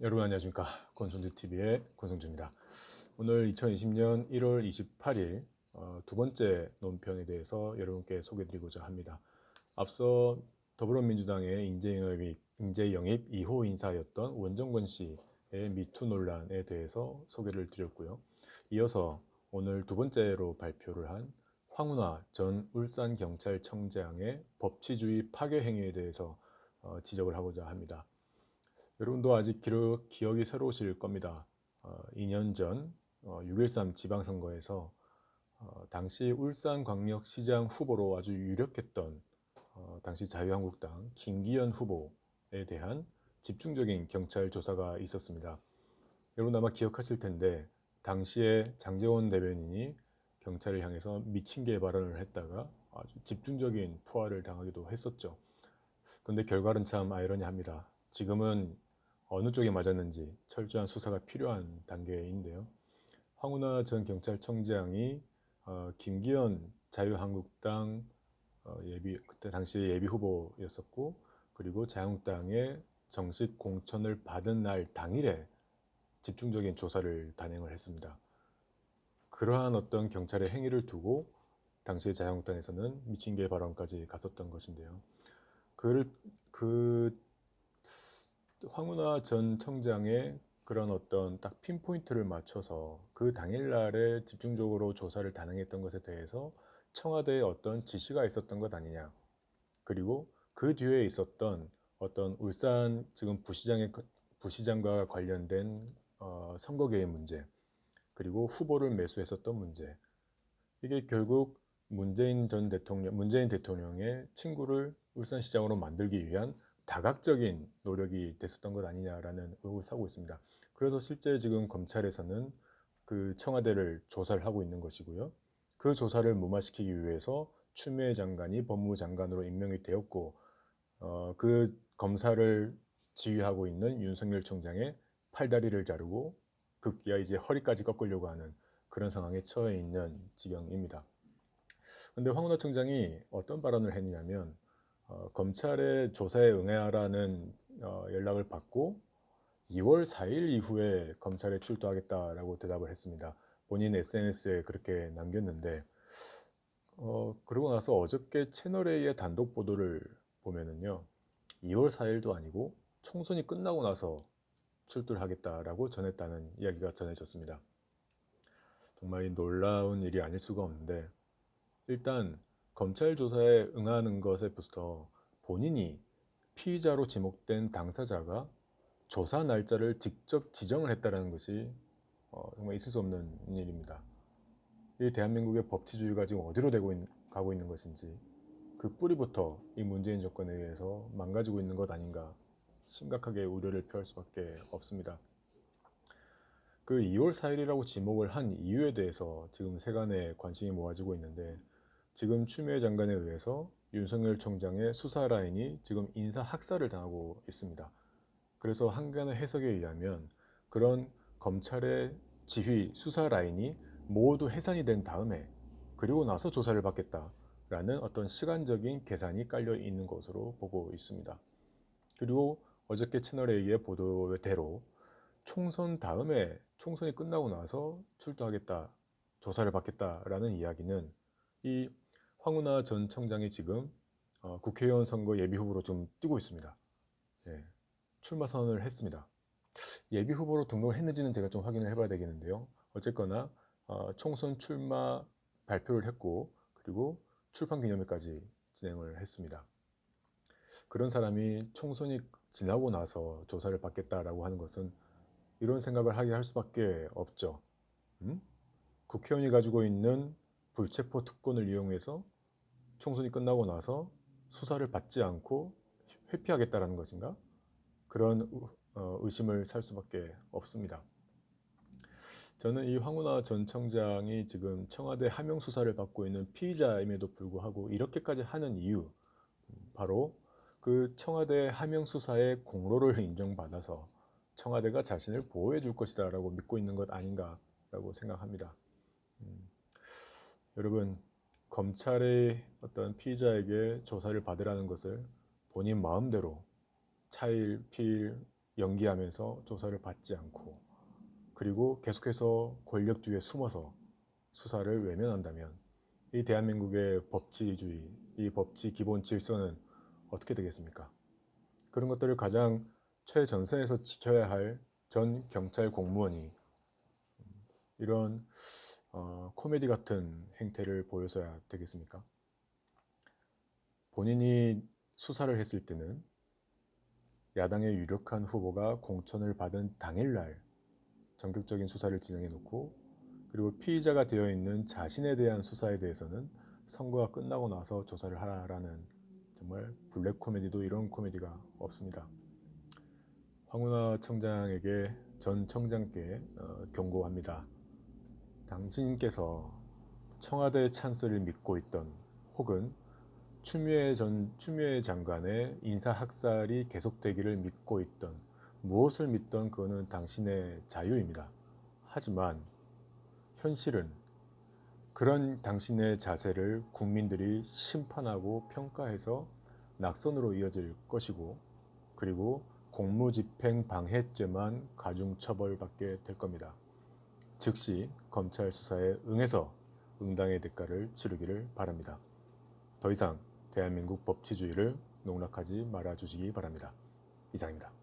여러분 안녕하십니까. 권성주TV의 권성주입니다. 오늘 2020년 1월 28일 두 번째 논평에 대해서 여러분께 소개드리고자 합니다. 앞서 더불어민주당의 인재영입 2호 인사였던 원정권 씨의 미투 논란에 대해서 소개를 드렸고요. 이어서 오늘 두 번째로 발표를 한 황운하 전 울산경찰청장의 법치주의 파괴 행위에 대해서 지적을 하고자 합니다. 여러분도 아직 기억이 새로우실 겁니다. 2년 전 6.13 지방선거에서 당시 울산광역시장 후보로 아주 유력했던 당시 자유한국당 김기현 후보에 대한 집중적인 경찰 조사가 있었습니다. 여러분 아마 기억하실 텐데 당시에 장제원 대변인이 경찰을 향해서 미친 개 발언을 했다가 아주 집중적인 포화를 당하기도 했었죠. 근데 결과는 참 아이러니합니다. 지금은 어느 쪽에 맞았는지 철저한 수사가 필요한 단계인데요. 황운하 전 경찰청장이 김기현 자유한국당 그때 당시 예비 후보였었고, 그리고 자유한국당의 정식 공천을 받은 날 당일에 집중적인 조사를 단행을 했습니다. 그러한 어떤 경찰의 행위를 두고 당시 자유한국당에서는 미친 개 발언까지 갔었던 것인데요. 그 황운하 전 청장의 그런 어떤 딱 핀포인트를 맞춰서 그 당일날에 집중적으로 조사를 단행했던 것에 대해서 청와대에 어떤 지시가 있었던 것 아니냐. 그리고 그 뒤에 있었던 어떤 울산 지금 부시장과 관련된 선거 개입 문제, 그리고 후보를 매수했었던 문제. 이게 결국 문재인 대통령의 친구를 울산시장으로 만들기 위한 다각적인 노력이 됐었던 것 아니냐라는 의혹을 사고 있습니다. 그래서 실제 지금 검찰에서는 그 청와대를 조사를 하고 있는 것이고요. 그 조사를 무마시키기 위해서 추미애 장관이 법무장관으로 임명이 되었고, 그 검사를 지휘하고 있는 윤석열 총장의 팔다리를 자르고 급기야 이제 허리까지 꺾으려고 하는 그런 상황에 처해 있는 지경입니다. 근데 황운하 청장이 어떤 발언을 했냐면 검찰의 조사에 응해라는 연락을 받고 2월 4일 이후에 검찰에 출두하겠다라고 대답을 했습니다. 본인 SNS에 그렇게 남겼는데 그러고 나서 어저께 채널A의 단독 보도를 보면은요, 2월 4일도 아니고 총선이 끝나고 나서 출두를 하겠다라고 전했다는 이야기가 전해졌습니다. 정말 놀라운 일이 아닐 수가 없는데, 일단 검찰 조사에 응하는 것에부터 본인이 피의자로 지목된 당사자가 조사 날짜를 직접 지정을 했다는 것이 정말 있을 수 없는 일입니다. 이 대한민국의 법치주의가 지금 어디로 가고 있는 것인지, 그 뿌리부터 이 문재인 정권에 의해서 망가지고 있는 것 아닌가 심각하게 우려를 표할 수밖에 없습니다. 그 2월 4일이라고 지목을 한 이유에 대해서 지금 세간에 관심이 모아지고 있는데, 지금 추미애 장관에 의해서 윤석열 총장의 수사 라인이 지금 인사 학살을 당하고 있습니다. 그래서 한간의 해석에 의하면 그런 검찰의 지휘 수사 라인이 모두 해산이 된 다음에 그리고 나서 조사를 받겠다라는 어떤 시간적인 계산이 깔려 있는 것으로 보고 있습니다. 그리고 어저께 채널A의 보도대로 총선 다음에 총선이 끝나고 나서 출두하겠다, 조사를 받겠다라는 이야기는 이 황운하 전 청장이 지금 국회의원 선거 예비 후보로 좀 뛰고 있습니다. 예, 출마 선언을 했습니다. 예비 후보로 등록을 했는지는 제가 좀 확인을 해봐야 되겠는데요. 어쨌거나 총선 출마 발표를 했고, 그리고 출판 기념회까지 진행을 했습니다. 그런 사람이 총선이 지나고 나서 조사를 받겠다라고 하는 것은 이런 생각을 하게 할 수밖에 없죠. 국회의원이 가지고 있는 불체포 특권을 이용해서 총선이 끝나고 나서 수사를 받지 않고 회피하겠다라는 것인가? 그런 의심을 살 수밖에 없습니다. 저는 이 황운하 전 청장이 지금 청와대 하명 수사를 받고 있는 피의자임에도 불구하고 이렇게까지 하는 이유, 바로 그 청와대 하명 수사의 공로를 인정받아서 청와대가 자신을 보호해 줄 것이다 라고 믿고 있는 것 아닌가 라고 생각합니다. 여러분, 검찰의 어떤 피의자에게 조사를 받으라는 것을 본인 마음대로 차일, 피일, 연기하면서 조사를 받지 않고 그리고 계속해서 권력주의에 숨어서 수사를 외면한다면 이 대한민국의 법치주의, 이 법치 기본 질서는 어떻게 되겠습니까? 그런 것들을 가장 최전선에서 지켜야 할 전 경찰 공무원이 이런 코미디 같은 행태를 보여서야 되겠습니까? 본인이 수사를 했을 때는 야당의 유력한 후보가 공천을 받은 당일날 전격적인 수사를 진행해 놓고 그리고 피의자가 되어 있는 자신에 대한 수사에 대해서는 선거가 끝나고 나서 조사를 하라는 정말 블랙 코미디도 이런 코미디가 없습니다. 황운하 청장에게 전 청장께 경고합니다. 당신께서 청와대 찬스를 믿고 있던 혹은 추미애 장관의 인사학살이 계속되기를 믿고 있던 무엇을 믿던 그거는 당신의 자유입니다. 하지만 현실은 그런 당신의 자세를 국민들이 심판하고 평가해서 낙선으로 이어질 것이고 그리고 공무집행 방해죄만 가중처벌받게 될 겁니다. 즉시 검찰 수사에 응해서 응당의 대가를 치르기를 바랍니다. 더 이상 대한민국 법치주의를 농락하지 말아주시기 바랍니다. 이상입니다.